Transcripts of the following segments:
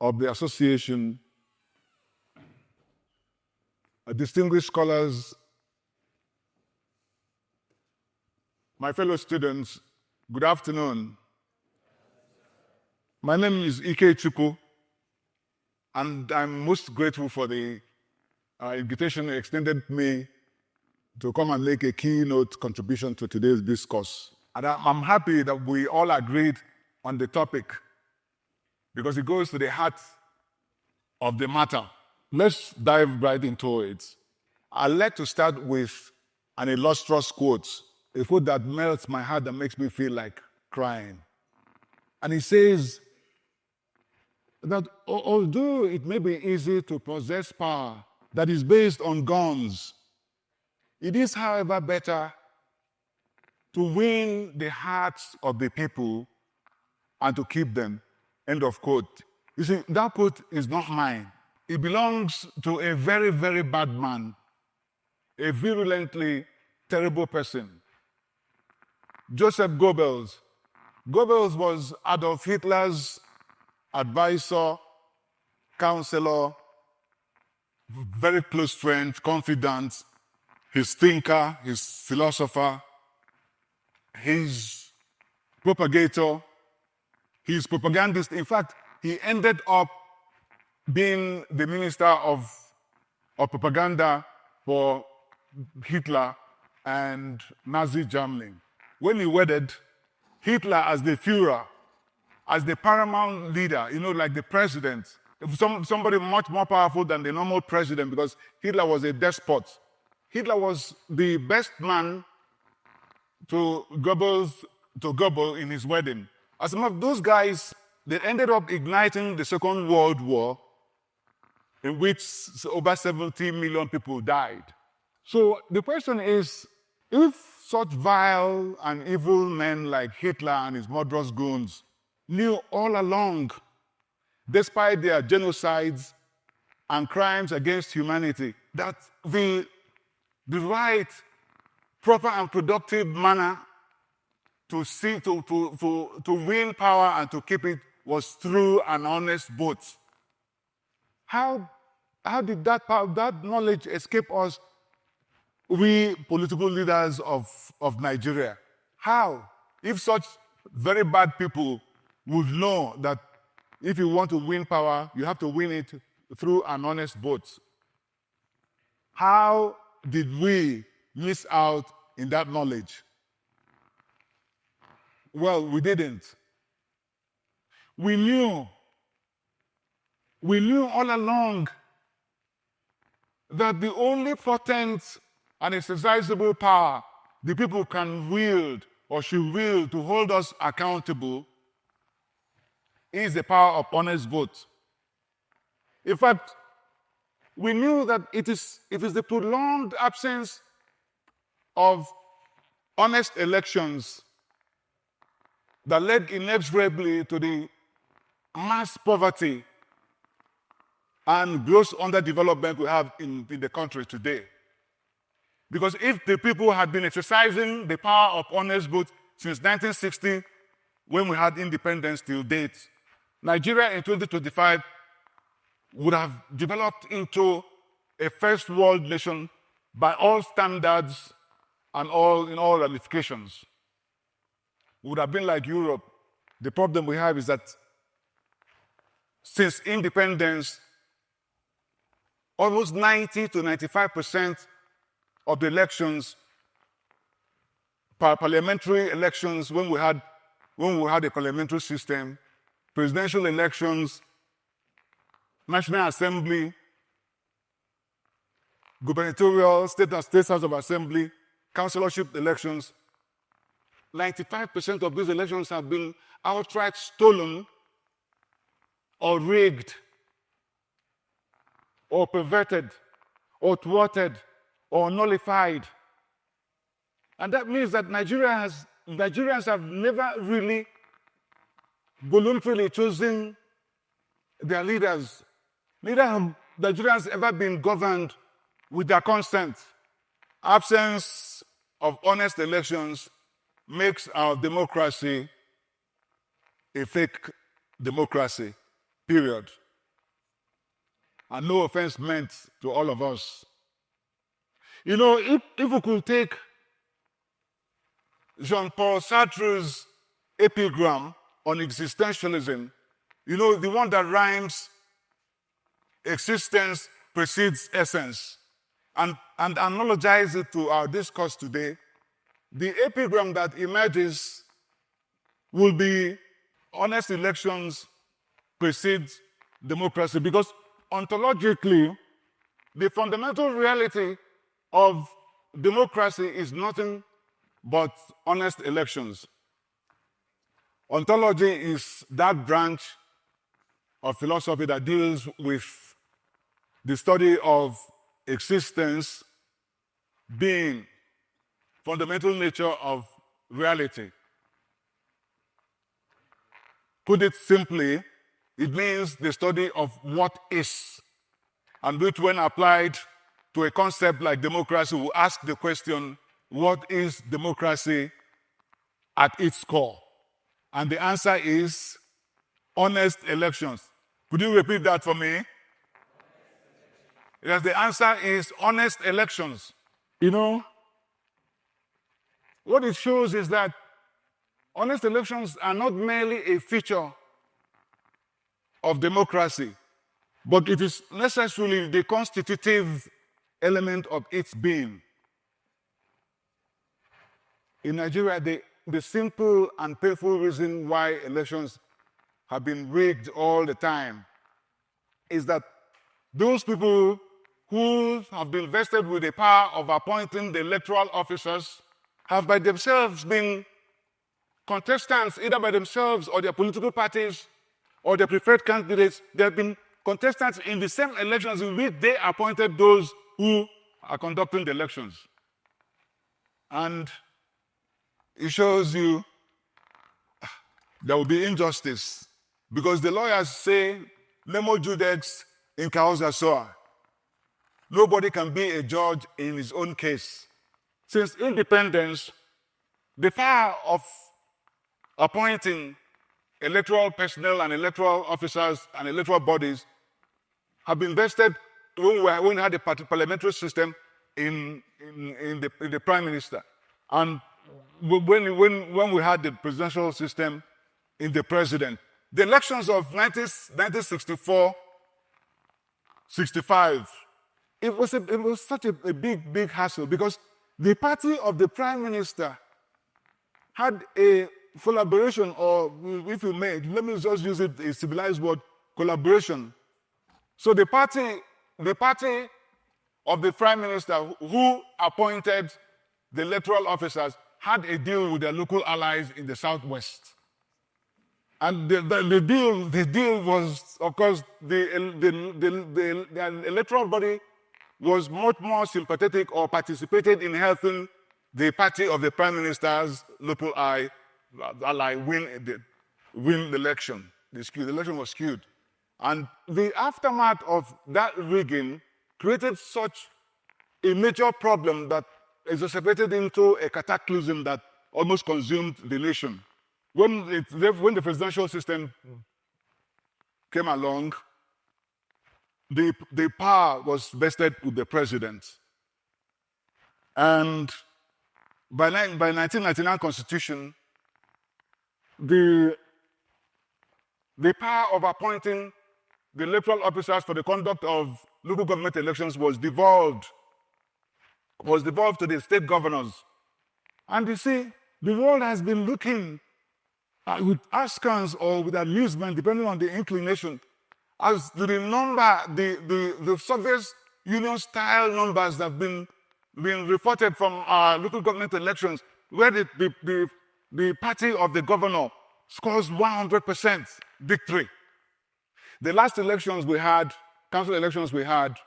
of the association, distinguished scholars, my fellow students, good afternoon. My name is Ike Chuku, and I'm most grateful for the invitation extended me to come and make a keynote contribution to today's discourse. And I'm happy that we all agreed on the topic because it goes to the heart of the matter. Let's dive right into it. I'd like to start with an illustrious quote, a quote that melts my heart, that makes me feel like crying. And he says that although it may be easy to possess power that is based on guns, it is, however, better to win the hearts of the people and to keep them. End of quote. You see, that quote is not mine. It belongs to a very, very bad man, a virulently terrible person, Joseph Goebbels. Goebbels was Adolf Hitler's advisor, counselor, very close friend, confidant, his thinker, his philosopher, his propagator, his propagandist. In fact, he ended up being the minister of propaganda for Hitler and Nazi Germany. When he wedded Hitler as the Führer, as the paramount leader, like the president, somebody much more powerful than the normal president, because Hitler was a despot. Hitler was the best man to Goebbels in his wedding. As some of those guys, they ended up igniting the Second World War, in which over 70 million people died. So the question is, if such vile and evil men like Hitler and his murderous goons knew all along, despite their genocides and crimes against humanity, that the right, proper and productive manner to win power and to keep it was through an honest vote. How did that knowledge escape us, we political leaders of Nigeria? How? If such very bad people would know that if you want to win power, you have to win it through an honest vote. How did we miss out in that knowledge? Well, we didn't. We knew all along that the only potent and exercisable power the people can wield or should wield to hold us accountable is the power of honest vote. In fact, we knew that it is the prolonged absence of honest elections that led inexorably to the mass poverty and gross underdevelopment we have in the country today. Because if the people had been exercising the power of honest vote since 1960, when we had independence till date, Nigeria in 2025 would have developed into a first world nation by all standards and in all ramifications. We would have been like Europe. The problem we have is that since independence, almost 90 to 95% of the elections, parliamentary elections, when we had a parliamentary system, presidential elections, National Assembly, gubernatorial, state House of Assembly, councillorship elections, 95% of these elections have been outright stolen or rigged or perverted or thwarted or nullified. And that means that Nigerians have never really voluntarily chosen their leaders. Neither have Nigerians ever been governed with their consent. Absence of honest elections makes our democracy a fake democracy, period. and no offense meant to all of us. You know, if we could take Jean-Paul Sartre's epigram on existentialism, you know, the one that rhymes, existence precedes essence, and analogize it to our discourse today, the epigram that emerges will be honest elections precede democracy, because ontologically, the fundamental reality of democracy is nothing but honest elections. Ontology is that branch of philosophy that deals with the study of existence, being, fundamental nature of reality. Put it simply, it means the study of what is, and which, when applied to a concept like democracy, will ask the question, what is democracy at its core? And the answer is honest elections. Could you repeat that for me? Yes, the answer is honest elections. You know, what it shows is that honest elections are not merely a feature of democracy, but it is necessarily the constitutive element of its being. In Nigeria, the simple and painful reason why elections have been rigged all the time is that those people who have been vested with the power of appointing the electoral officers have by themselves been contestants, either by themselves or their political parties or their preferred candidates. They have been contestants in the same elections in which they appointed those who are conducting the elections. And it shows you there will be injustice, because the lawyers say, nemo judex in causa sua. Nobody can be a judge in his own case. Since independence, the power of appointing electoral personnel and electoral officers and electoral bodies have been vested when we had a parliamentary system in the prime minister, and when we had the presidential system in the president. The elections of 1964, 65, it was such a big hassle, because the party of the prime minister had a collaboration, or if you may, let me just use it, a civilized word, collaboration. So the party of the prime minister who appointed the electoral officers had a deal with their local allies in the southwest. And the deal was, of course, the electoral body was much more sympathetic or participated in helping the party of the prime minister's local ally win the election. The election was skewed. And the aftermath of that rigging created such a major problem that exacerbated into a cataclysm that almost consumed the nation. When the presidential system came along, the power was vested with the president. And by 1999 Constitution, the power of appointing the electoral officers for the conduct of local government elections was devolved to the state governors. And you see, the world has been looking with askance or with amusement, depending on the inclination, as to the number, the Soviet Union-style numbers that have been reported from our local government elections, where the party of the governor scores 100% victory. The last elections we had, council elections we had,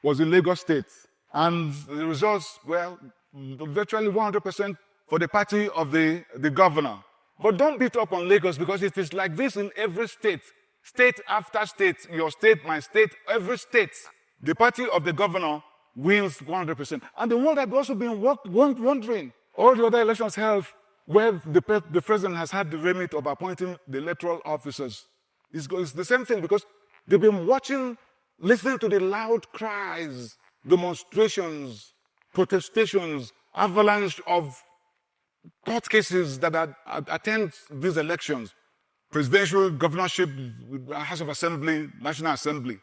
was in Lagos State, and the results were virtually 100% for the party of the governor. But don't beat up on Lagos, because it is like this in every state. State after state, your state, my state, every state, the party of the governor wins 100%. And the world had also been wondering, all the other elections held where the president has had the remit of appointing the electoral officers. It's the same thing, because they've been watching listening to the loud cries, demonstrations, protestations, avalanche of court cases that attend these elections, presidential, governorship, House of Assembly, National Assembly.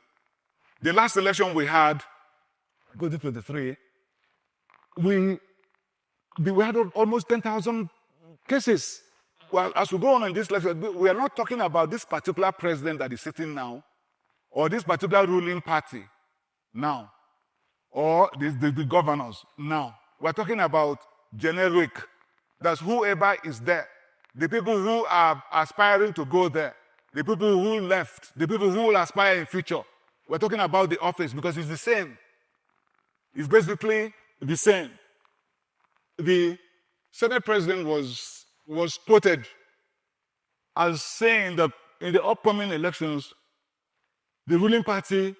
The last election we had, 2023, we had almost 10,000 cases. Well, as we go on in this lecture, we are not talking about this particular president that is sitting now, or this particular ruling party now, or the governors now. We're talking about generic. That's whoever is there. The people who are aspiring to go there, the people who left, the people who will aspire in future. We're talking about the office because it's the same. It's basically the same. The Senate president was quoted as saying that in the upcoming elections, the ruling party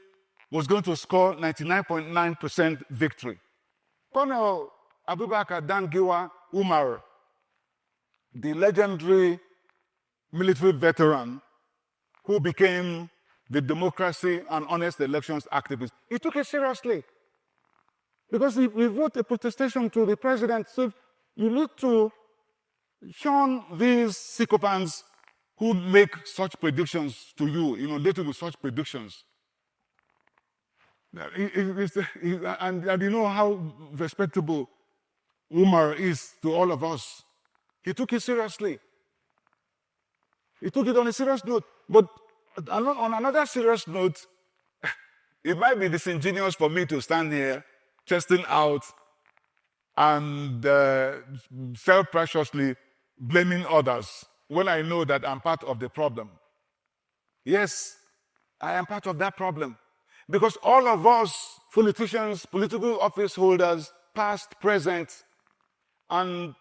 was going to score 99.9% victory. Colonel Abubakar Dangiwa Umar, the legendary military veteran who became the democracy and honest elections activist, he took it seriously. Because we wrote a protestation to the president, so you need to shun these sycophants who make such predictions to you, inundated with such predictions. And you know how respectable Umar is to all of us. He took it seriously. He took it on a serious note. But on another serious note, it might be disingenuous for me to stand here testing out and self-preciously blaming others when I know that I'm part of the problem. Yes, I am part of that problem. Because all of us, politicians, political office holders, past, present, and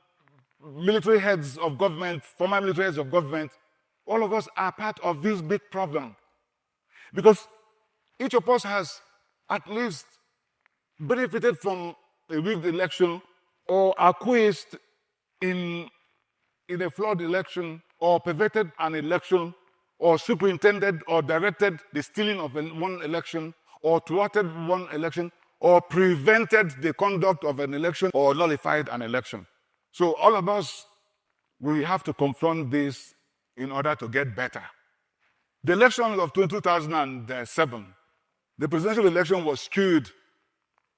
military heads of government, former military heads of government, all of us are part of this big problem. Because each of us has at least benefited from a rigged election or acquiesced in a flawed election or perverted an election or superintended or directed the stealing of one election or thwarted one election or prevented the conduct of an election or nullified an election. So all of us, we have to confront this in order to get better. The election of 2007, the presidential election was skewed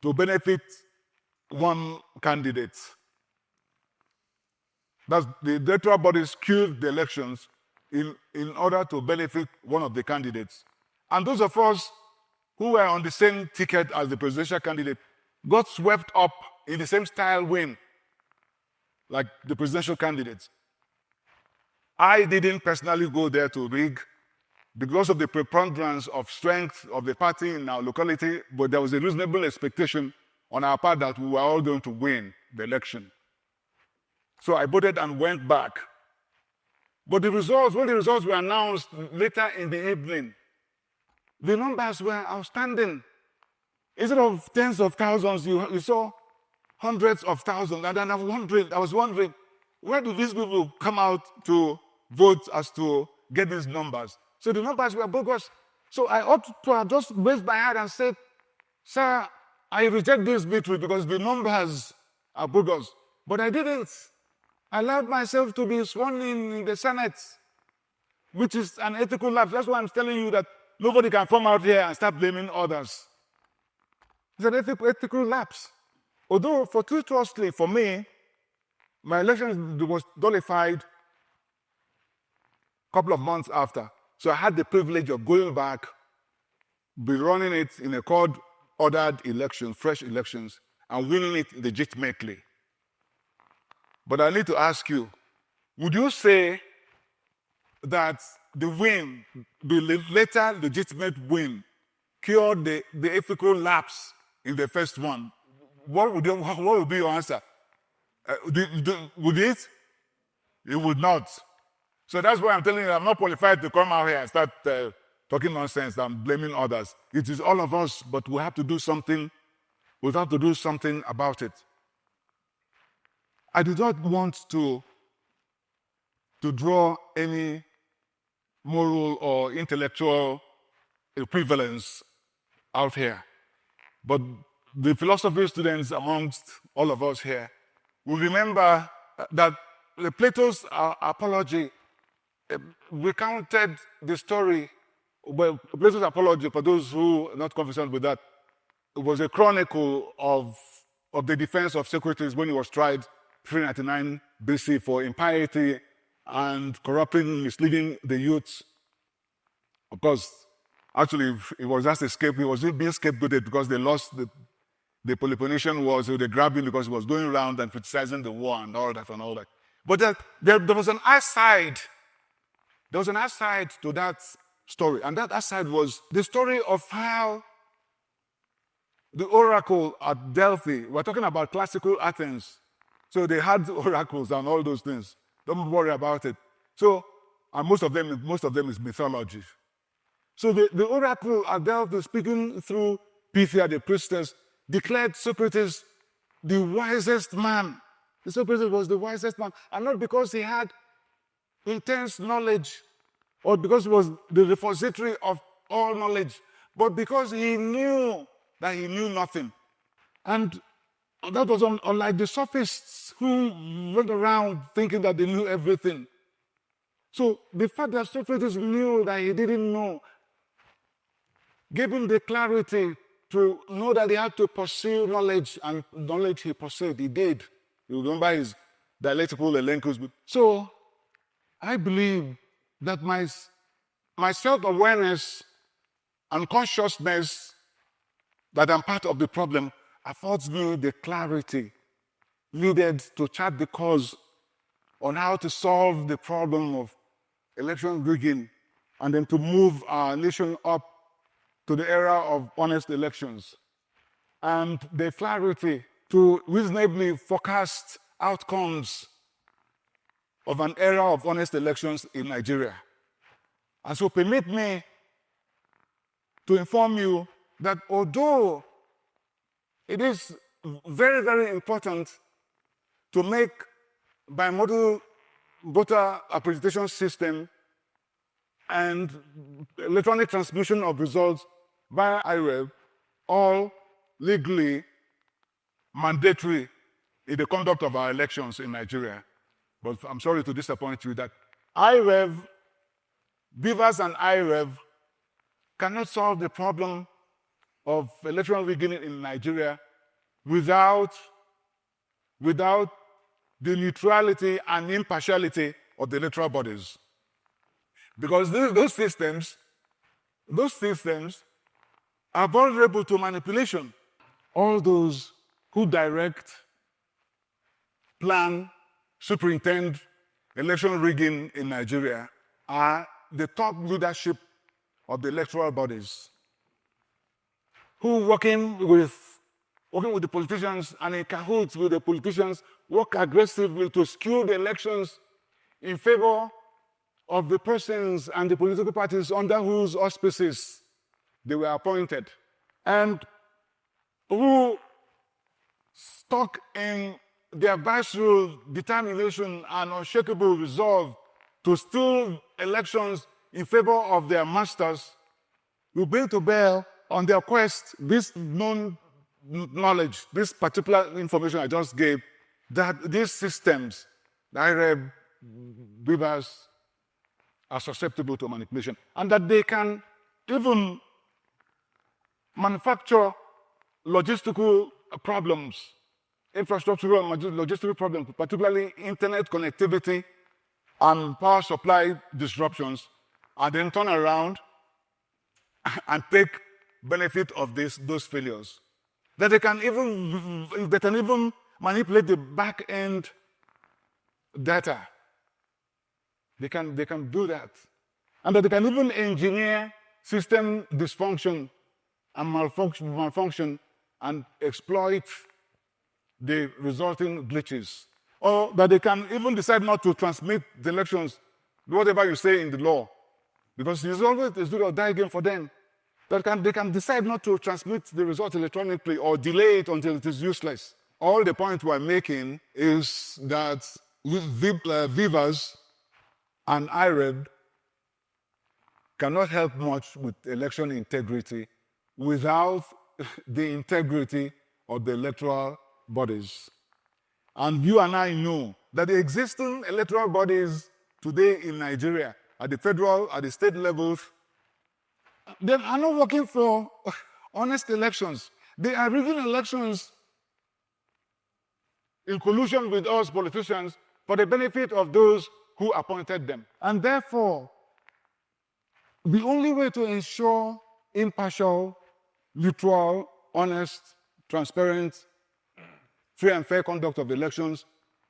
to benefit one candidate. That's the electoral body skewed the elections in order to benefit one of the candidates. And those of us who were on the same ticket as the presidential candidate got swept up in the same style win like the presidential candidates. I didn't personally go there to rig because of the preponderance of strength of the party in our locality, but there was a reasonable expectation on our part that we were all going to win the election. So I voted and went back. But when the results were announced later in the evening, the numbers were outstanding. Instead of tens of thousands, you saw hundreds of thousands. And then I was wondering, where do these people come out to vote as to get these numbers? So the numbers were bogus. So I ought to have just raised my hand and said, sir, I reject this victory because the numbers are bogus. But I didn't. I allowed myself to be sworn in the Senate, which is an ethical lapse. That's why I'm telling you that nobody can come out here and start blaming others. It's an ethical lapse. Although, fortuitously for me, my election was nullified a couple of months after. So I had the privilege of going back, be running it in a court-ordered election, fresh elections, and winning it legitimately. But I need to ask you, would you say that the win, the later legitimate win, cured the ethical lapse in the first one? What would be your answer? Would it? It would not. So that's why I'm telling you, I'm not qualified to come out here and start talking nonsense and blaming others. It is all of us, but we have to do something. We have to do something about it. I do not want to draw any moral or intellectual equivalence out here. But the philosophy students amongst all of us here will remember that Plato's Apology recounted the story. Well, Plato's Apology, for those who are not conversant with that, it was a chronicle of the defense of Socrates when he was tried 399 BC for impiety and corrupting, misleading the youths. Of course, actually, it was just escape. He was being scapegoated because they lost the Peloponnesian War, so they grabbed him because he was going around and criticizing the war and all that and all that. But there was an aside. There was an aside to that story, and that aside was the story of how the oracle at Delphi. We're talking about classical Athens, so they had oracles and all those things. Don't worry about it. So, and most of them is mythology. So the oracle at Delphi, speaking through Pythia, the priestess, declared Socrates the wisest man. Socrates was the wisest man, and not because he had intense knowledge or because he was the repository of all knowledge, but because he knew that he knew nothing. And that was unlike the sophists who went around thinking that they knew everything. So the fact that Socrates knew that he didn't know gave him the clarity to know that he had to pursue knowledge, and knowledge he pursued, he did. You remember his dialectical elenchus. So I believe that my self-awareness and consciousness that I'm part of the problem affords me the clarity needed to chart the course on how to solve the problem of election rigging and then to move our nation up to the era of honest elections, and the clarity to reasonably forecast outcomes of an era of honest elections in Nigeria. And so permit me to inform you that although it is very, very important to make bimodal voter accreditation system and electronic transmission of results via IREV all legally mandatory in the conduct of our elections in Nigeria. But I'm sorry to disappoint you that IREV, BVAS and IREV cannot solve the problem of electoral rigging in Nigeria without the neutrality and impartiality of the electoral bodies. Because those systems are vulnerable to manipulation. All those who direct, plan, superintend election rigging in Nigeria are the top leadership of the electoral bodies, who working with the politicians and in cahoots with the politicians work aggressively to skew the elections in favor of the persons and the political parties under whose auspices they were appointed, and who stuck in their visceral determination and unshakable resolve to steal elections in favor of their masters, will bring to bear on their quest this known knowledge, this particular information I just gave, that these systems, the IREB, BVAS, are susceptible to manipulation, and that they can even manufacture logistical problems, infrastructural and logistical problems, particularly internet connectivity and power supply disruptions, and then turn around and take benefit of those failures. That they can even manipulate the back-end data. They can do that. And that they can even engineer system dysfunction and malfunction and exploit the resulting glitches. Or that they can even decide not to transmit the elections, whatever you say in the law, because it's always a do or die game for them. They can decide not to transmit the result electronically or delay it until it is useless. All the point we're making is that VIVAS and IREB cannot help much with election integrity without the integrity of the electoral bodies. And you and I know that the existing electoral bodies today in Nigeria, at the federal, at the state levels, they are not working for honest elections. They are rigging elections in collusion with us politicians for the benefit of those who appointed them. And therefore, the only way to ensure impartial, neutral, honest, transparent, free and fair conduct of elections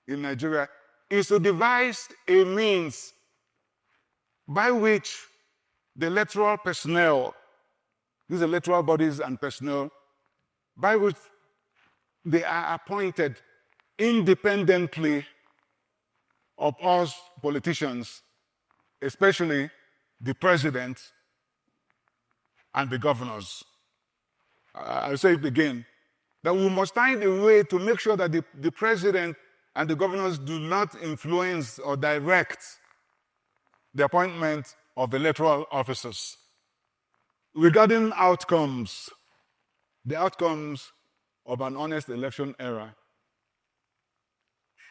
in Nigeria is to devise a means by which the electoral personnel, these electoral bodies and personnel, by which they are appointed independently of us politicians, especially the president and the governors. I'll say it again, that we must find a way to make sure that the president and the governors do not influence or direct the appointment of electoral officers. Regarding outcomes, the outcomes of an honest election era,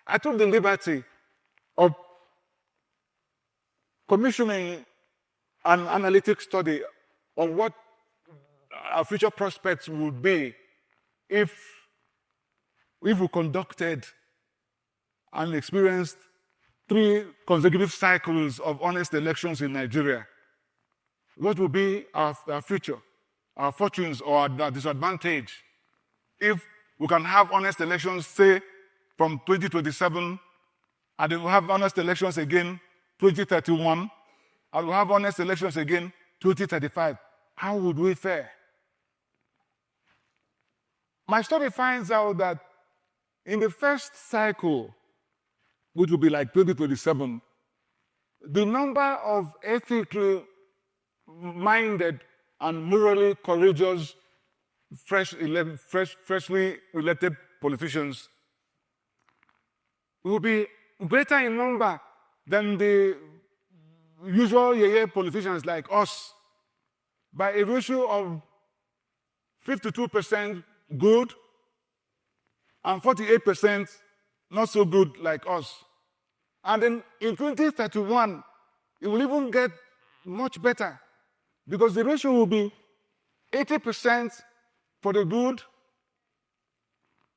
I took the liberty of commissioning an analytic study on what our future prospects would be if we conducted and experienced 3 consecutive cycles of honest elections in Nigeria. What would be our future, our fortunes, or our disadvantage if we can have honest elections, say, from 2027, and then we'll have honest elections again 2031, and we'll have honest elections again 2035. How would we fare? My study finds out that in the first cycle, which will be like 2027, the number of ethically minded and morally courageous, freshly elected politicians will be greater in number than the usual yeye politicians like us, by a ratio of 52% good and 48% not so good like us. And then in 2031, it will even get much better, because the ratio will be 80% for the good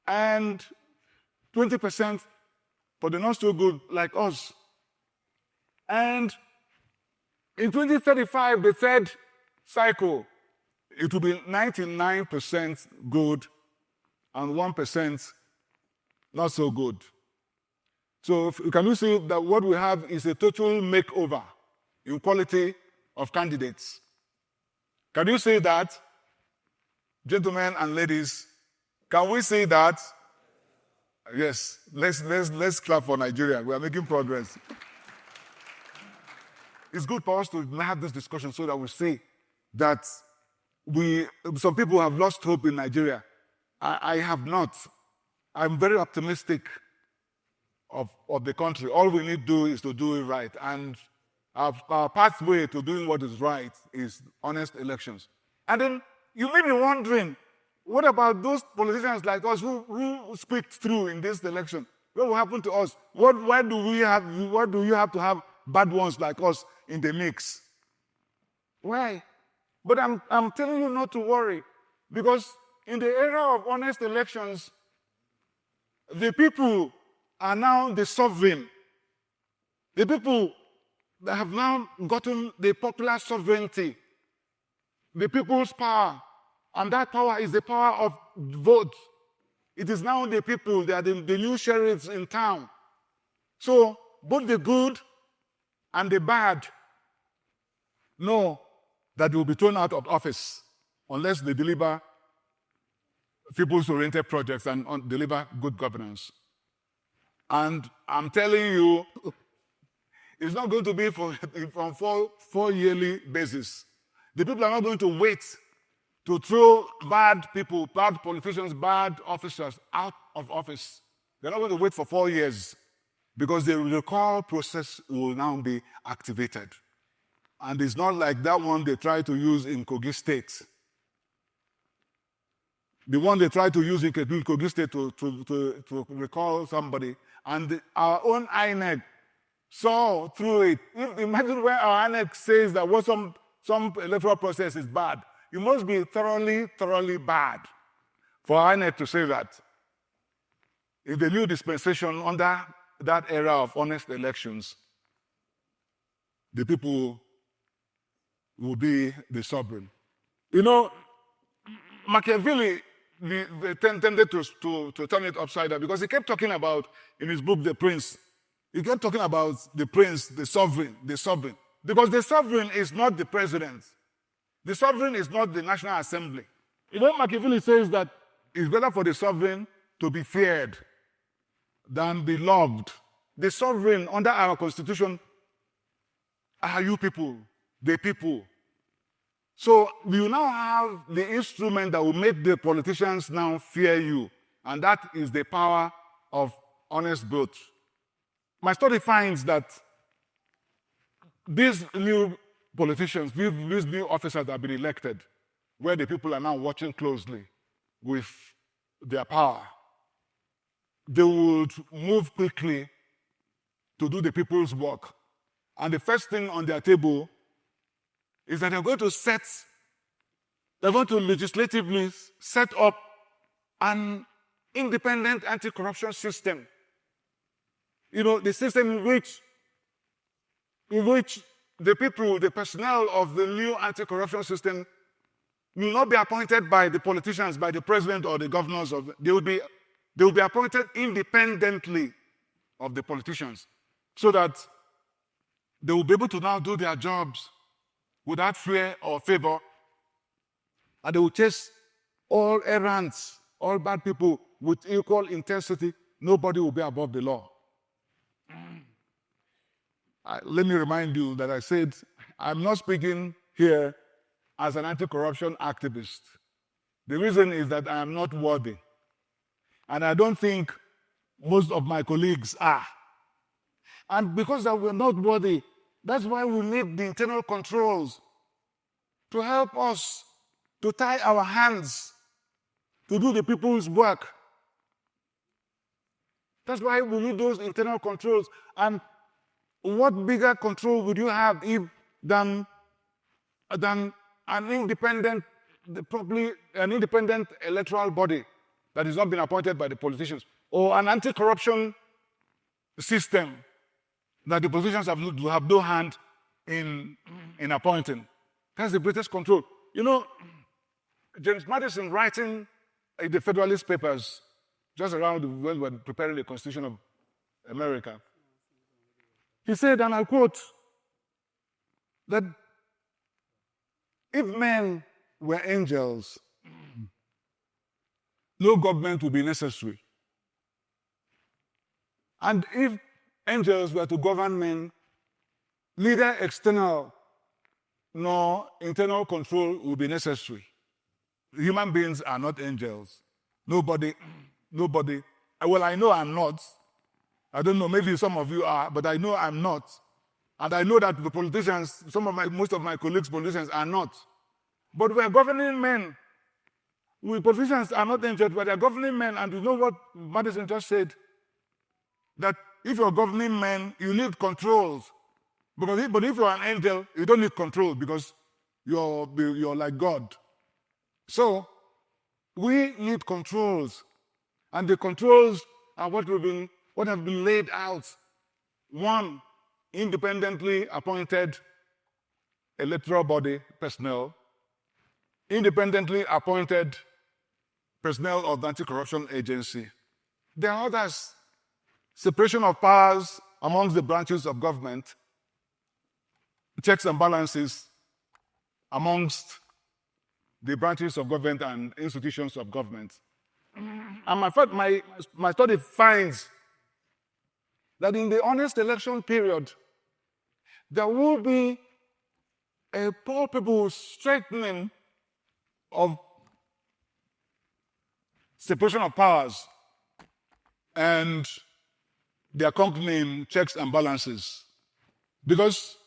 and 20% for the not so good like us. And in 2035, the third cycle, it will be 99% good and 1% not so good. So can you see that what we have is a total makeover in quality of candidates? Can you see that? Gentlemen and ladies, can we see that? Yes, let's clap for Nigeria. We are making progress. It's good for us to have this discussion so that we see that some people have lost hope in Nigeria. I have not. I'm very optimistic of the country. All we need to do is to do it right. And our pathway to doing what is right is honest elections. And then you may be wondering, what about those politicians like us who squeaked through in this election? What will happen to us? Why do you have to have bad ones like us in the mix? Why? But I'm telling you not to worry, because in the era of honest elections, the people are now the sovereign. The people that have now gotten the popular sovereignty, the people's power, and that power is the power of vote. It is now the people, they are the new sheriffs in town. So both the good and the bad know that they will be thrown out of office unless they deliver people's-oriented projects and deliver good governance. And I'm telling you, it's not going to be from four yearly basis. The people are not going to wait to throw bad people, bad politicians, bad officers out of office. They're not going to wait for 4 years, because the recall process will now be activated. And it's not like that one they tried to use in Kogi State, the one they tried to use in Kogi State to recall somebody, and our own INEC saw through it. Imagine where our INEC says that what some electoral process is bad. It must be thoroughly, thoroughly bad for INEC to say that. If the new dispensation under that era of honest elections, the people will be the sovereign. You know, Machiavelli tended to turn it upside down because he kept talking about, in his book, The Prince, he kept talking about the prince, the sovereign. Because the sovereign is not the president. The sovereign is not the National Assembly. You know, Machiavelli says that it's better for the sovereign to be feared than be loved. The sovereign under our constitution are you people, the people. So you now have the instrument that will make the politicians now fear you, and that is the power of honest vote. My study finds that these new politicians, these new officers that have been elected, where the people are now watching closely with their power, they would move quickly to do the people's work. And the first thing on their table is that they're going to legislatively set up an independent anti-corruption system. You know, the system in which the people, the personnel of the new anti-corruption system will not be appointed by the politicians, by the president or the governors. They will be appointed independently of the politicians, so that they will be able to now do their jobs without fear or favor, and they will chase all errants, all bad people with equal intensity. Nobody will be above the law. Let me remind you that I said I'm not speaking here as an anti-corruption activist. The reason is that I am not worthy. And I don't think most of my colleagues are. And because that we're not worthy, that's why we need the internal controls to help us to tie our hands to do the people's work. That's why we need those internal controls. And what bigger control would you have than an independent electoral body that has not been appointed by the politicians, or an anti-corruption system that the politicians have no hand in appointing? That's the greatest control. You know, James Madison, writing in the Federalist Papers just around when we were preparing the Constitution of America, he said, and I quote, that if men were angels, no government would be necessary. And if angels were to govern men, neither external nor internal control would be necessary. Human beings are not angels. Nobody, well, I know I'm not. I don't know, maybe some of you are, but I know I'm not. And I know that the politicians, most of my colleagues, politicians, are not. But we're governing men. We politicians are not angels, but they're governing men. And you know what Madison just said? That if you're governing men, you need controls. But if you're an angel, you don't need control because you're like God. So we need controls. And the controls are what have been laid out. One, independently appointed electoral body personnel, independently appointed personnel of the anti-corruption agency. There are others. Separation of powers amongst the branches of government, checks and balances amongst the branches of government and institutions of government. And my study finds that in the honest election period, there will be a palpable strengthening of separation of powers and the accompanying checks and balances. Because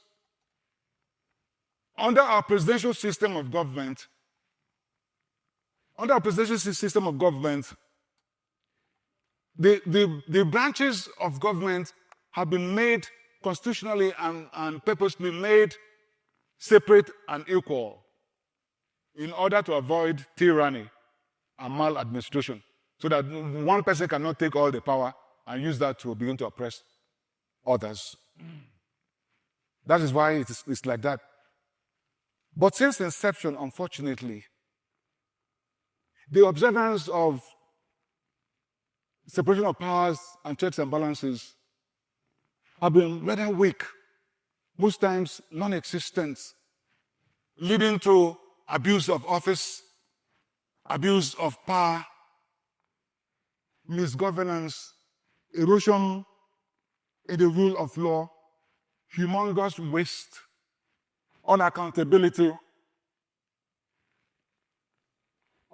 under our presidential system of government, under a presidential system of government, the branches of government have been made constitutionally and purposely made separate and equal in order to avoid tyranny and maladministration, so that one person cannot take all the power and use that to begin to oppress others. That is why it's like that. But since inception, unfortunately, the observance of separation of powers and checks and balances have been rather weak, most times non-existent, leading to abuse of office, abuse of power, misgovernance, erosion in the rule of law, humongous waste, unaccountability,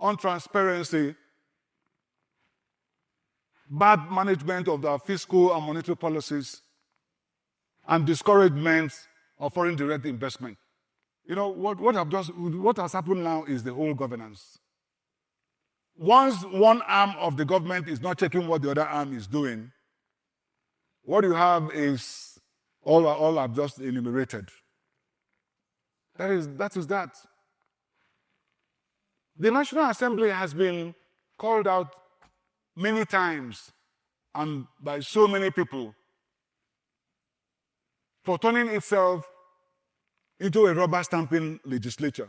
untransparency, bad management of the fiscal and monetary policies, and discouragement of foreign direct investment. You know, what has happened now is the whole governance. Once one arm of the government is not checking what the other arm is doing, what you have is all I've just enumerated. That is that. The National Assembly has been called out many times and by so many people for turning itself into a rubber stamping legislature.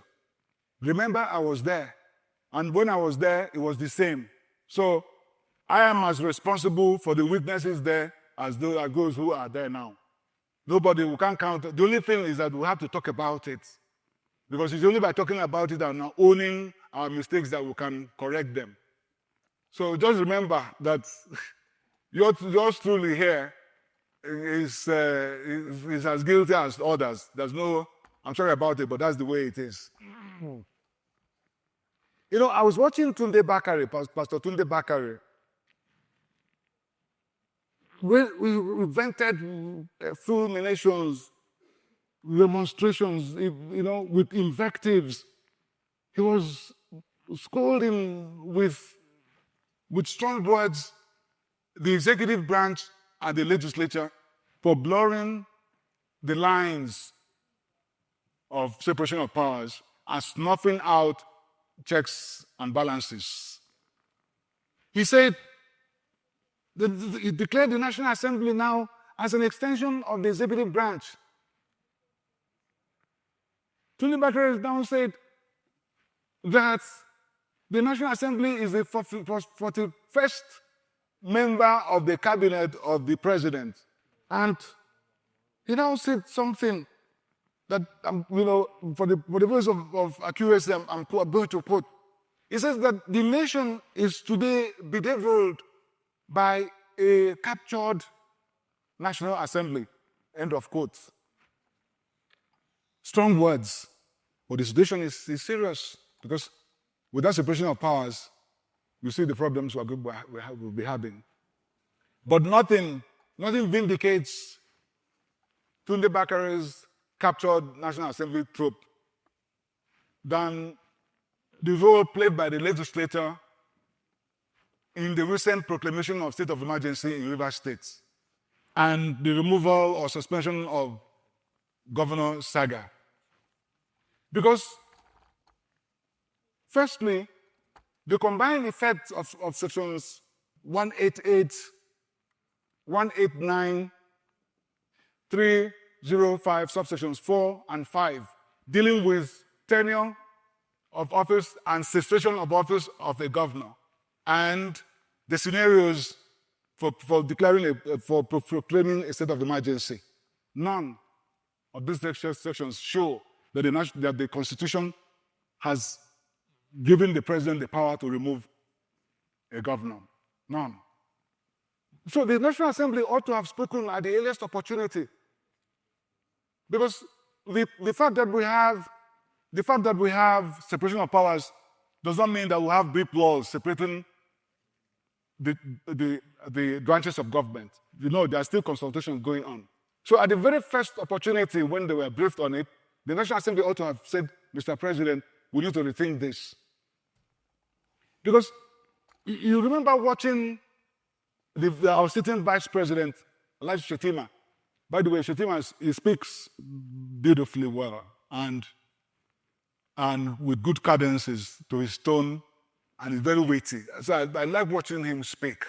Remember, I was there, and when I was there, it was the same. So I am as responsible for the weaknesses there as those who are there now. Nobody, we can't count. The only thing is that we have to talk about it, because it's only by talking about it and owning our mistakes that we can correct them. So just remember that yours truly here is as guilty as others. There's no, I'm sorry about it, but that's the way it is. You know, I was watching Tunde Bakare, Pastor Tunde Bakare. We vented fulminations, demonstrations, you know, with invectives. He was scolding with strong words the executive branch and the legislature for blurring the lines of separation of powers and snuffing out checks and balances. He said, he declared the National Assembly now as an extension of the executive branch. Tunde Bakare now said that the National Assembly is the 41st member of the cabinet of the president. And he now said something that, you know, for the purpose of accuracy, I'm going to quote. He says that the nation is today bedeviled by a captured National Assembly. End of quote. Strong words, but the situation is serious, because without separation of powers, you see the problems we'll be having. But nothing vindicates Tunde Bakare's captured National Assembly trope than the role played by the legislature in the recent proclamation of state of emergency in Rivers State and the removal or suspension of Governor Saga. Because, firstly, the combined effect of sections 188, 189, 305, subsections 4 and 5, dealing with tenure of office and cessation of office of a governor, and the scenarios for proclaiming a state of emergency. None of these sections show that the Constitution has given the president the power to remove a governor. None. So the National Assembly ought to have spoken at the earliest opportunity, because the fact that we have separation of powers does not mean that we have brick walls separating the branches of government. You know, there are still consultations going on. So at the very first opportunity when they were briefed on it, the National Assembly ought to have said, Mr. President, we need to rethink this. Because you remember watching our sitting vice president, Elijah Shetima. By the way, Shetima, he speaks beautifully well and with good cadences to his tone, and he's very witty. So I like watching him speak.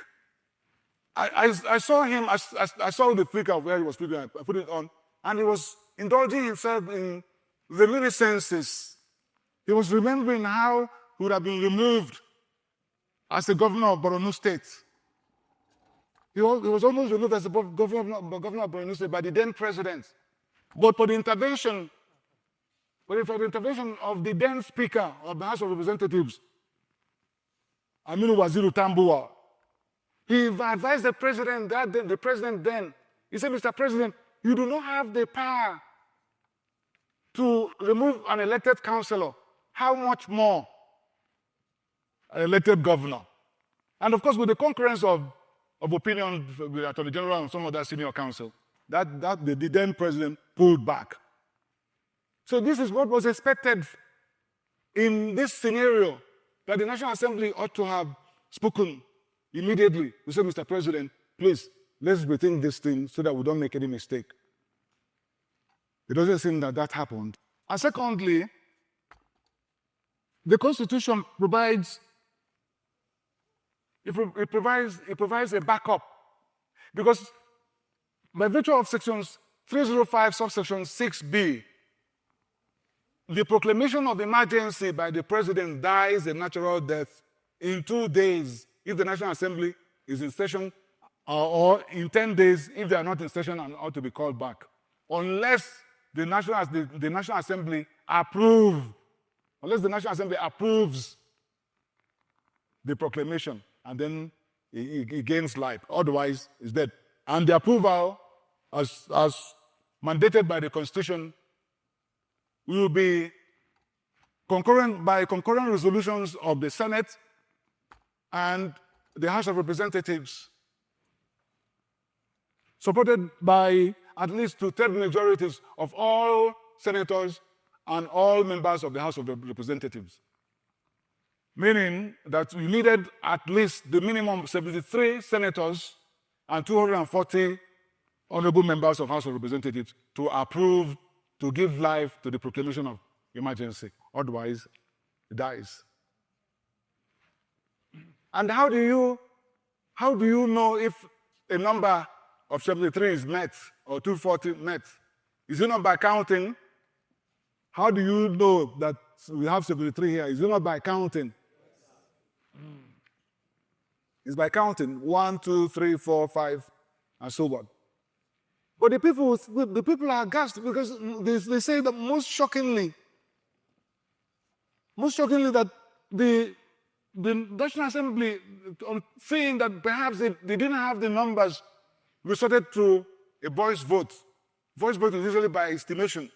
I saw him, I saw the flicker of where he was speaking, I put it on, and he was indulging himself in reminiscences. He was remembering how he would have been removed as the governor of Borno State. He was almost removed as the governor of Borno State by the then president. But for the intervention of the then Speaker of the House of Representatives, Aminu Waziri Tambuwa, he advised the president then, he said, Mr. President, you do not have the power to remove an elected councillor. How much more an elected governor? And of course, with the concurrence of opinion with the Attorney General and some other senior counsel, that the then president pulled back. So this is what was expected in this scenario, that the National Assembly ought to have spoken immediately. We said, Mr. President, please, let's rethink this thing so that we don't make any mistake. It doesn't seem that happened. And secondly, the Constitution provides a backup, because by virtue of sections 305 subsection 6b, the proclamation of emergency by the president dies a natural death in 2 days if the National Assembly is in session, or in 10 days if they are not in session and ought to be called back, unless the National Assembly approves the proclamation, and then it gains life. Otherwise, it's dead. And the approval, as mandated by the Constitution, will be concurrent resolutions of the Senate and the House of Representatives, supported by at least 2/3 majorities of all senators and all members of the House of Representatives. Meaning that we needed at least the minimum 73 senators and 240 honorable members of House of Representatives to approve, to give life to the proclamation of emergency. Otherwise, it dies. And how do you know if a number of 73 is met or 240 met? Is it not by counting? How do you know that we have 73 here? Is it not by counting? It's by counting 1, 2, 3, 4, 5, and so on. But the people are aghast, because they say that most shockingly that the National Assembly, saying that perhaps they didn't have the numbers, resorted to a voice vote. Voice vote is usually by estimation.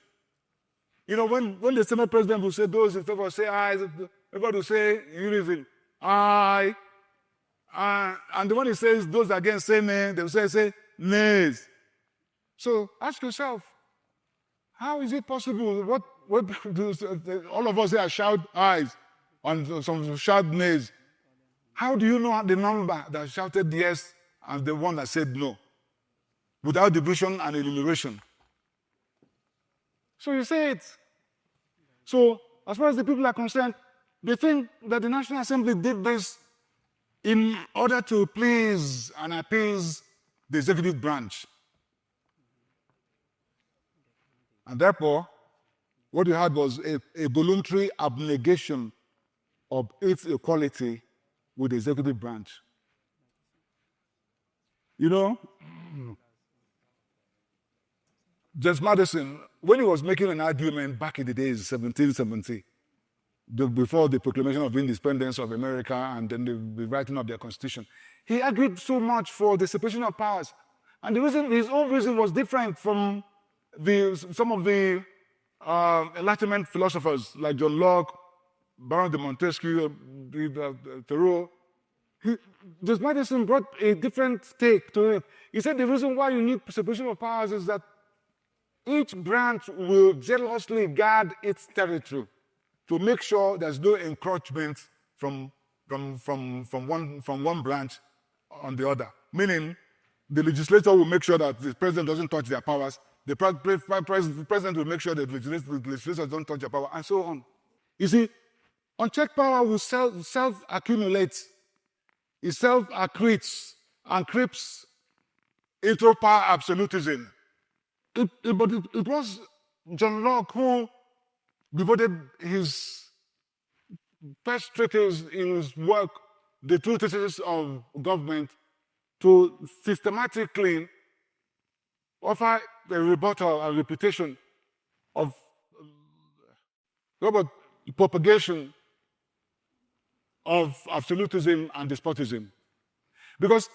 You know, when the Senate President will say those in favor say aye, everybody will say unison, aye. And the one who says those against say nay, they will say nays. So ask yourself, how is it possible? What do all of us here shout ayes and some shout nays? How do you know the number that shouted yes and the one that said no, without division and enumeration? So you say it. So as far as the people are concerned, they think that the National Assembly did this in order to please and appease the executive branch. And therefore, what you had was a voluntary abnegation of its equality with the executive branch. You know, James Madison, when he was making an argument back in the days, 1770, before the proclamation of independence of America and then the writing of their Constitution, he argued so much for the separation of powers. And his own reason was different from some of the Enlightenment philosophers like John Locke, Baron de Montesquieu, Thoreau. James Madison brought a different take to it. He said the reason why you need separation of powers is that each branch will jealously guard its territory to make sure there's no encroachment from from one branch on the other. Meaning, the legislature will make sure that the president doesn't touch their powers. The president will make sure that the legislators don't touch their power, and so on. You see, unchecked power will self-accumulate. It self-accretes and creeps into power absolutism. But it was John Locke who devoted his first treatise in his work, The Two Theses of Government, to systematically offer a rebuttal, a reputation of propagation of absolutism and despotism. Because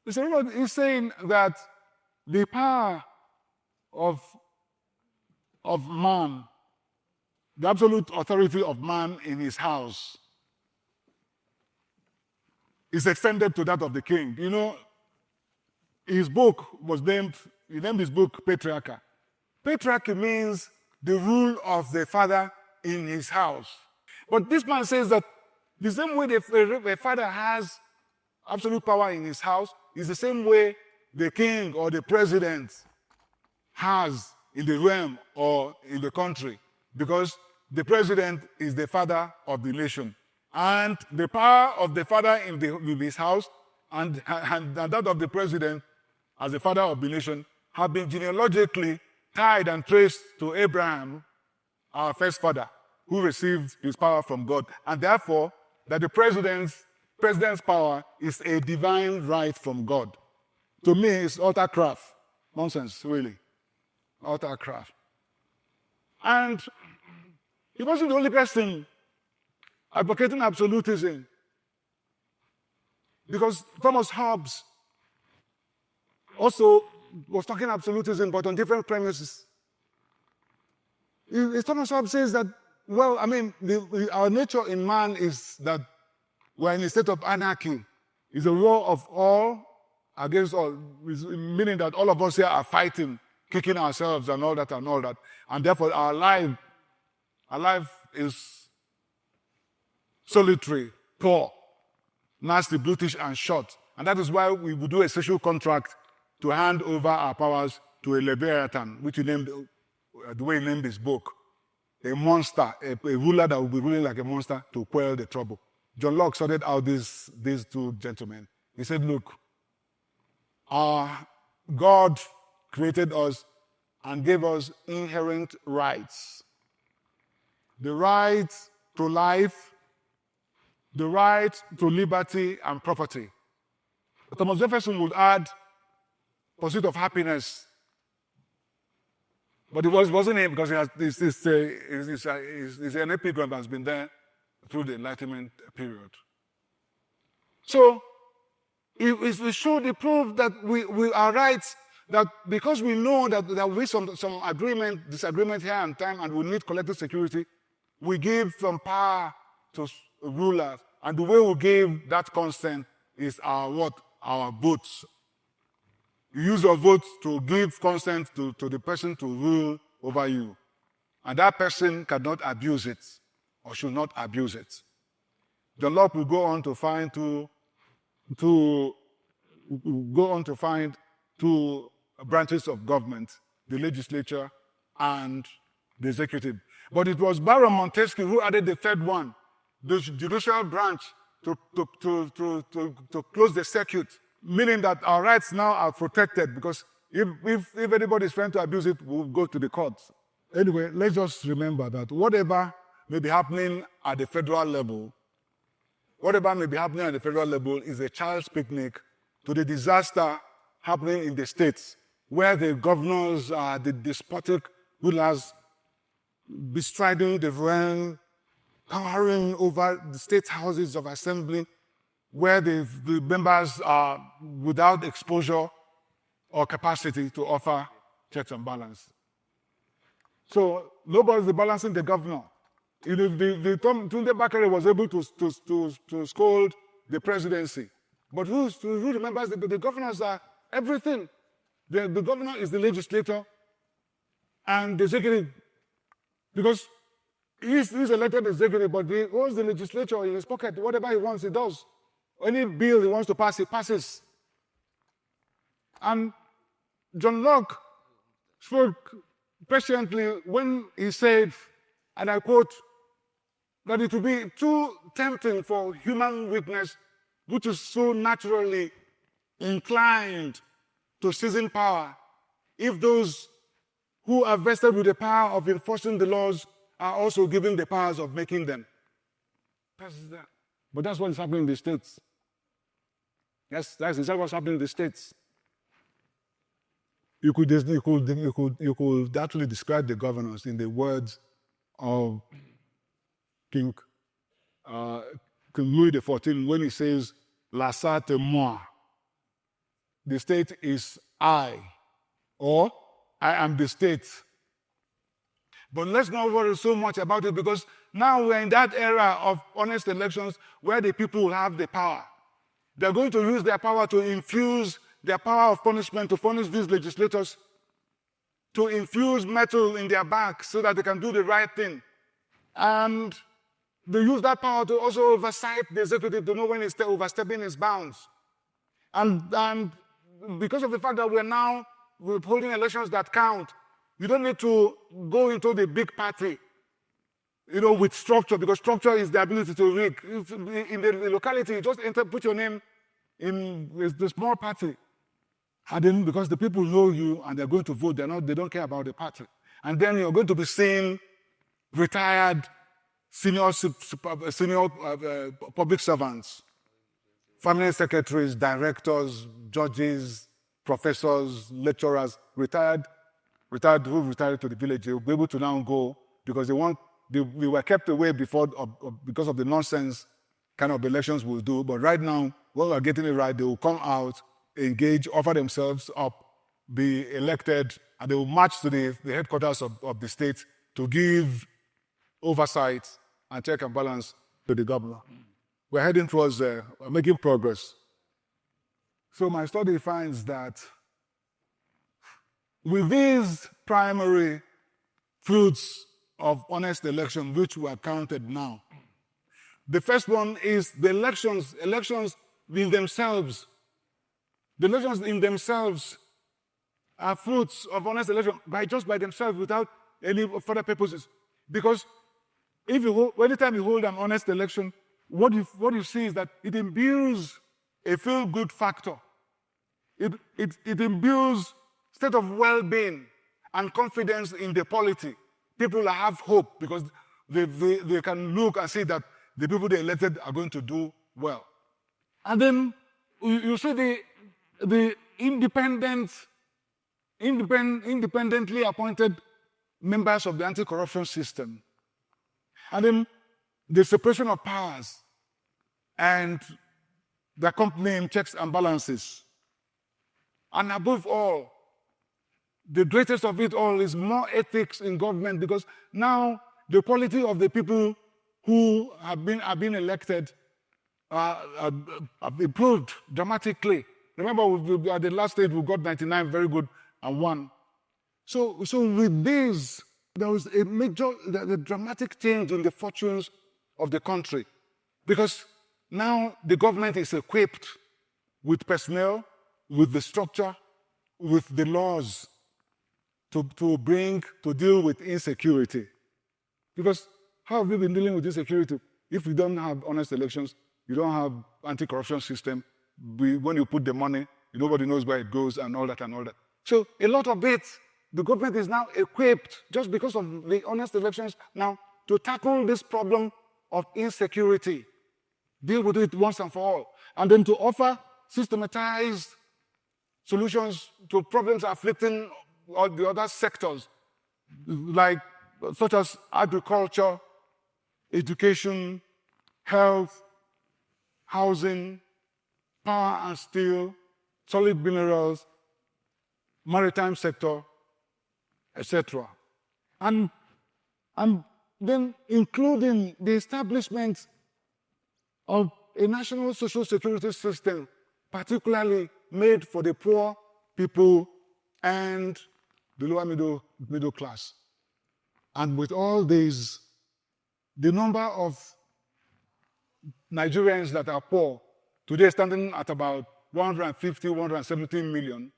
he's saying that the power of man, the absolute authority of man in his house, is extended to that of the king. You know, his book was named his book Patriarchy. Patriarchy means the rule of the father in his house. But this man says that the same way the father has absolute power in his house is the same way the king or the president has in the realm or in the country, because the president is the father of the nation. And the power of the father in his house and that of the president as the father of the nation have been genealogically tied and traced to Abraham, our first father, who received his power from God. And therefore, that the president's power is a divine right from God. To me, it's utter craft. Nonsense, really. Utter craft. And he wasn't the only person advocating absolutism, because Thomas Hobbes also was talking absolutism, but on different premises. Thomas Hobbes says that, well, I mean, our nature in man is that we're in a state of anarchy. It's a war of all against all, meaning that all of us here are fighting, kicking ourselves and all that and all that. And therefore our life is solitary, poor, nasty, brutish, and short. And that is why we would do a social contract to hand over our powers to a Leviathan, which he named, the way he named his book, a monster, a ruler that will be ruling like a monster to quell the trouble. John Locke sorted out these two gentlemen. He said, look, God created us and gave us inherent rights. The right to life, the right to liberty and property. Thomas Jefferson would add pursuit of happiness. But it wasn't him, because it's an epigram that's been there through the Enlightenment period. So, if we show the proof that we are right, that because we know that there will be some disagreement here and time, and we need collective security, we give some power to rulers, and the way we give that consent is our votes. You use your votes to give consent to the person to rule over you, and that person cannot abuse it or should not abuse it. John Locke will go on to find two branches of government: the legislature and the executive. But it was Baron Montesquieu who added the third one, the judicial branch, to close the circuit, meaning that our rights now are protected, because if anybody is trying to abuse it, we'll go to the courts. Anyway, let's just remember that whatever may be happening at the federal level, is a child's picnic to the disaster happening in the states, where the governors are the despotic rulers bestriding the realm, towering over the state houses of assembly, where the members are without exposure or capacity to offer checks and balance. So nobody's balancing the governor. Tunde Bakare was able to scold the presidency. But who remembers that the governors are everything? The governor is the legislator and the executive. Because He's elected executive, but he owns the legislature in his pocket. Whatever he wants, he does. Any bill he wants to pass, he passes. And John Locke spoke patiently when he said, and I quote, that it would be too tempting for human weakness, which is so naturally inclined to seizing power, if those who are vested with the power of enforcing the laws are also given the powers of making them. But that's what's happening in the States. Yes, that's exactly what's happening in the States. You could actually describe the governance in the words of King Louis XIV when he says, "La sate moi." The state is I, or I am the state. But let's not worry so much about it, because now we're in that era of honest elections where the people will have the power. They're going to use their power to infuse their power of punishment, to punish these legislators, to infuse metal in their back so that they can do the right thing. And they use that power to also oversight the executive, to know when it's overstepping its bounds. And because of the fact that we're holding elections that count, you don't need to go into the big party, with structure, because structure is the ability to rig. In the locality, you just put your name in the small party. And then, because the people know you and they're going to vote, they don't care about the party. And then you're going to be seeing retired senior public servants, family secretaries, directors, judges, professors, lecturers, retired who retired to the village. They will be able to now go, because we were kept away before because of the nonsense kind of elections we'll do. But right now, when we're getting it right, they will come out, engage, offer themselves up, be elected, and they will march to the headquarters of the state to give oversight and check and balance to the governor. We're heading towards making progress. So my study finds that with these primary fruits of honest election, which were counted now, the first one is the elections in themselves. The elections in themselves are fruits of honest election just by themselves, without any further purposes. Because anytime you hold an honest election, what you see is that it imbues a feel-good factor. It imbues state of well-being and confidence in the polity. People have hope because they can look and see that the people they elected are going to do well. And then you see the independently appointed members of the anti-corruption system. And then the separation of powers and the accompanying checks and balances. And above all, the greatest of it all is more ethics in government, because now the quality of the people who have been elected have improved dramatically. Remember, at the last stage, we got 99, very good, and 1. So with this, there was a dramatic change in the fortunes of the country, because now the government is equipped with personnel, with the structure, with the laws to deal with insecurity. Because how have we been dealing with insecurity? If we don't have honest elections, you don't have anti-corruption system. When you put the money, nobody knows where it goes, and all that and all that. So a lot of it, the government is now equipped, just because of the honest elections now, to tackle this problem of insecurity, deal with it once and for all, and then to offer systematized solutions to problems afflicting all the other sectors, such as agriculture, education, health, housing, power and steel, solid minerals, maritime sector, etc. And then including the establishment of a national social security system, particularly made for the poor people and the lower middle class. And with all these the number of Nigerians that are poor, today standing at about 150, 170 million,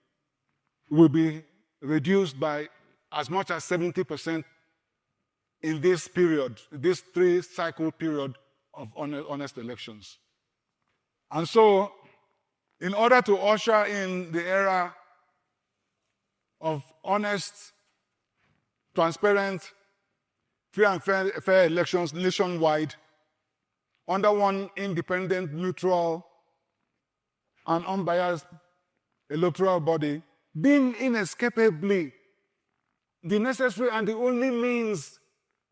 will be reduced by as much as 70% in this period, this 3-cycle period of honest elections. And so, in order to usher in the era of honest, transparent, free and fair elections nationwide, under one independent, neutral, and unbiased electoral body, being inescapably the necessary and the only means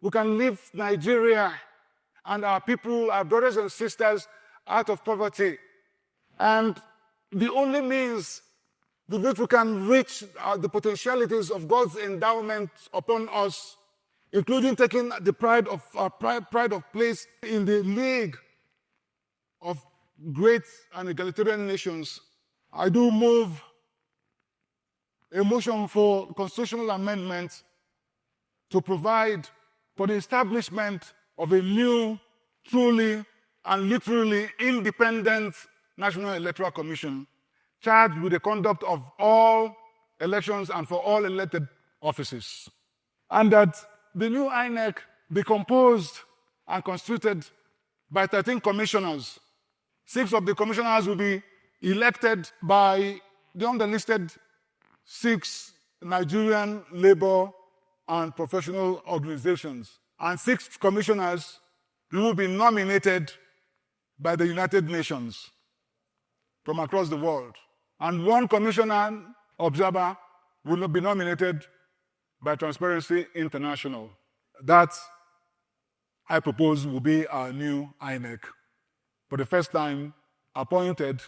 we can lift Nigeria and our people, our brothers and sisters, out of poverty. And the only means with which we can reach the potentialities of God's endowment upon us, including taking the pride of place in the league of great and egalitarian nations. I do move a motion for constitutional amendment to provide for the establishment of a new, truly and literally independent National Electoral Commission charged with the conduct of all elections and for all elected offices. And that the new INEC be composed and constituted by 13 commissioners. 6 of the commissioners will be elected by the unlisted 6 Nigerian labor and professional organizations. And 6 commissioners will be nominated by the United Nations from across the world. And 1 commissioner observer will be nominated by Transparency International. That, I propose, will be our new INEC. For the first time, appointed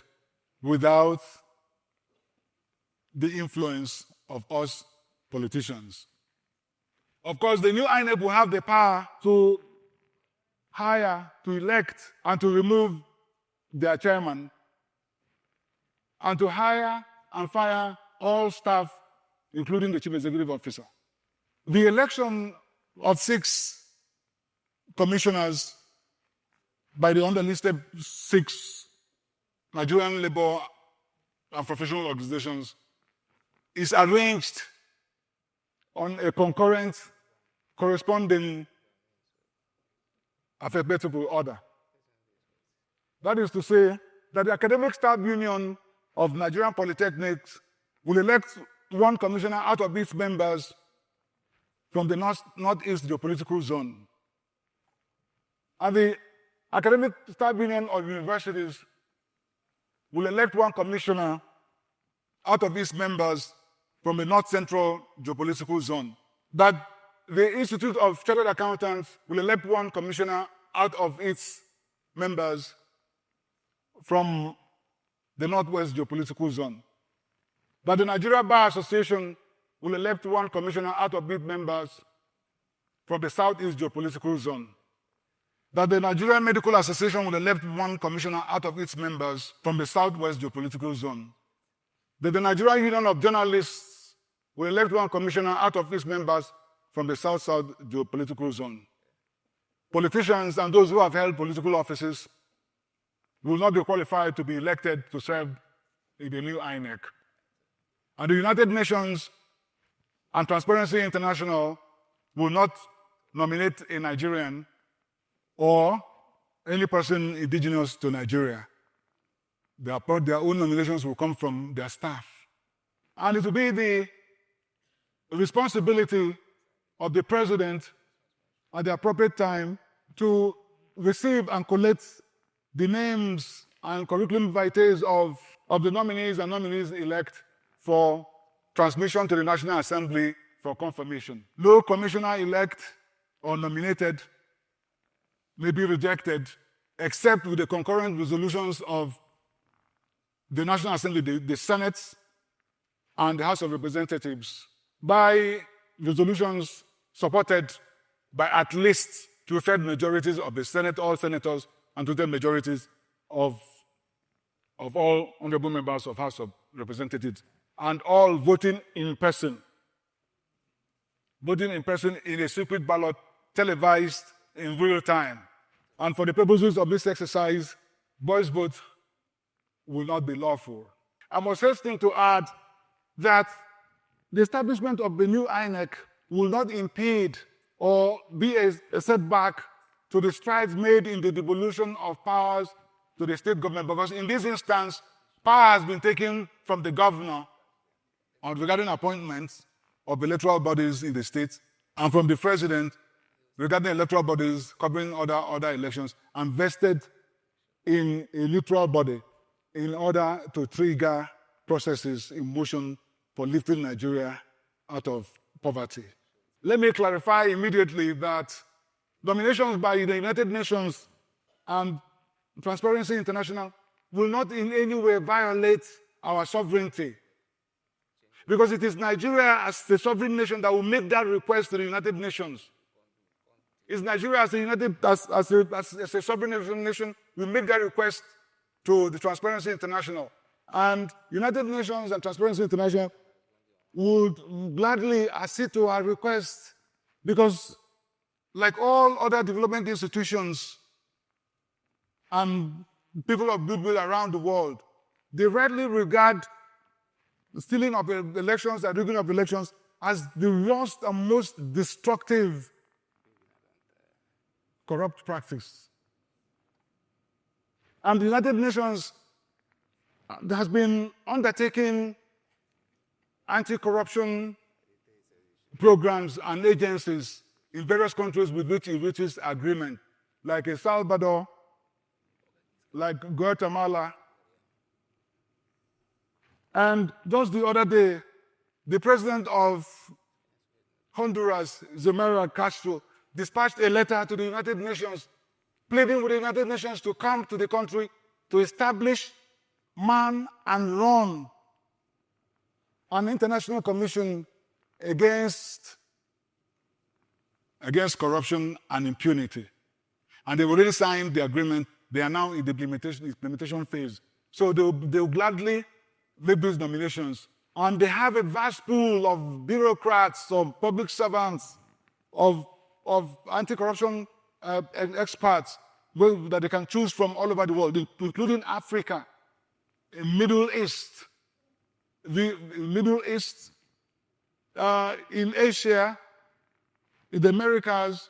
without the influence of us politicians. Of course, the new INEC will have the power to hire, to elect, and to remove their chairman, and to hire and fire all staff, including the chief executive officer. The election of 6 commissioners by the unlisted 6 Nigerian labor and professional organizations is arranged on a concurrent, corresponding, alphabetical order. That is to say that the Academic Staff Union of Nigerian Polytechnics will elect 1 commissioner out of its members from the Northeast geopolitical zone. And the Academic Staff Union of Universities will elect 1 commissioner out of its members from the North Central geopolitical zone. That the Institute of Chartered Accountants will elect 1 commissioner out of its members from the Northwest geopolitical zone. That the Nigeria Bar Association will elect 1 commissioner out of its members from the Southeast geopolitical zone. That the Nigerian Medical Association will elect 1 commissioner out of its members from the Southwest geopolitical zone. That the Nigerian Union of Journalists will elect 1 commissioner out of its members from the South-South geopolitical zone. Politicians and those who have held political offices will not be qualified to be elected to serve in the new INEC. And the United Nations and Transparency International will not nominate a Nigerian or any person indigenous to Nigeria. Their own nominations will come from their staff. And it will be the responsibility of the president at the appropriate time to receive and collect the names and curriculum vitae of the nominees and nominees-elect for transmission to the National Assembly for confirmation. No commissioner-elect or nominated may be rejected except with the concurrent resolutions of the National Assembly, the Senate, and the House of Representatives by resolutions supported by at least 2/3 majorities of the Senate, all senators, and 2/3 majorities of all honorable members of House of Representatives, and all voting in person. Voting in person in a secret ballot televised in real time. And for the purposes of this exercise, voice vote will not be lawful. I must hasten to add that the establishment of the new INEC will not impede or be a setback to the strides made in the devolution of powers to the state government, because in this instance, power has been taken from the governor regarding appointments of electoral bodies in the state, and from the president regarding electoral bodies covering other elections, and vested in a neutral body in order to trigger processes in motion for lifting Nigeria out of poverty. Let me clarify immediately that nominations by the United Nations and Transparency International will not in any way violate our sovereignty, because it is Nigeria as the sovereign nation that will make that request to the United Nations. It's Nigeria as a sovereign nation will make that request to the Transparency International. And United Nations and Transparency International would gladly accede to our request, because like all other development institutions and people of goodwill around the world, they rightly regard the stealing of elections and rigging of elections as the worst and most destructive corrupt practice. And the United Nations has been undertaking anti-corruption programs and agencies in various countries with which it reaches agreement, like El Salvador, like Guatemala. And just the other day, the president of Honduras, Xiomara Castro, dispatched a letter to the United Nations pleading with the United Nations to come to the country to establish, man, and run an international commission against corruption and impunity. And they've already signed the agreement. They are now in the implementation phase. So they'll gladly make these nominations. And they have a vast pool of bureaucrats, of public servants, of anti-corruption experts that they can choose from all over the world, including Africa, Middle East, in Asia, in the Americas,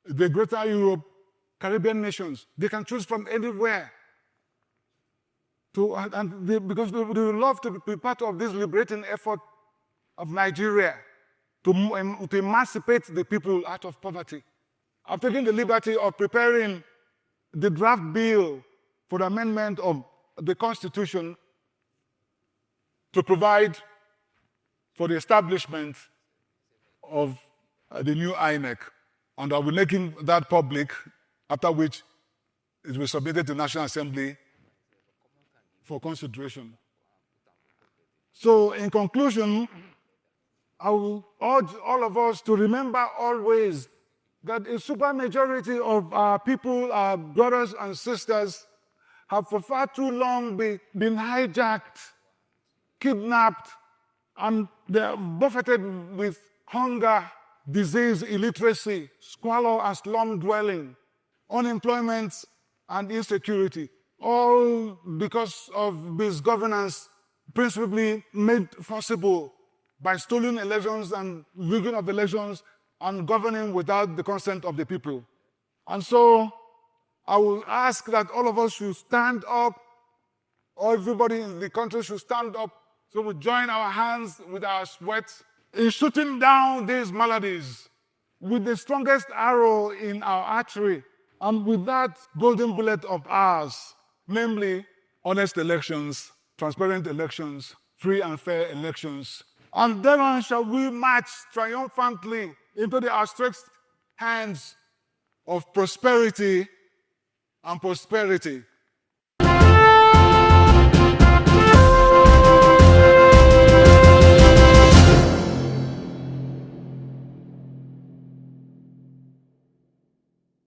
the Greater Europe, Caribbean nations. They can choose from anywhere. Because they would love to be part of this liberating effort of Nigeria to emancipate the people out of poverty. I've taken the liberty of preparing the draft bill for the amendment of the Constitution to provide for the establishment of the new INEC. And I'll be making that public, after which it will be submitted to the National Assembly for consideration. So in conclusion, I will urge all of us to remember always that a supermajority of our people, our brothers and sisters, have for far too long been hijacked, kidnapped, and they're buffeted with hunger, disease, illiteracy, squalor and slum dwelling, unemployment and insecurity, all because of misgovernance principally made possible by stolen elections and rigging of elections and governing without the consent of the people. And so I will ask that all of us should stand up, or everybody in the country should stand up, so we join our hands with our sweat in shooting down these maladies with the strongest arrow in our archery, and with that golden bullet of ours, namely honest elections, transparent elections, free and fair elections. And then shall we march triumphantly into the outstretched hands of prosperity and prosperity.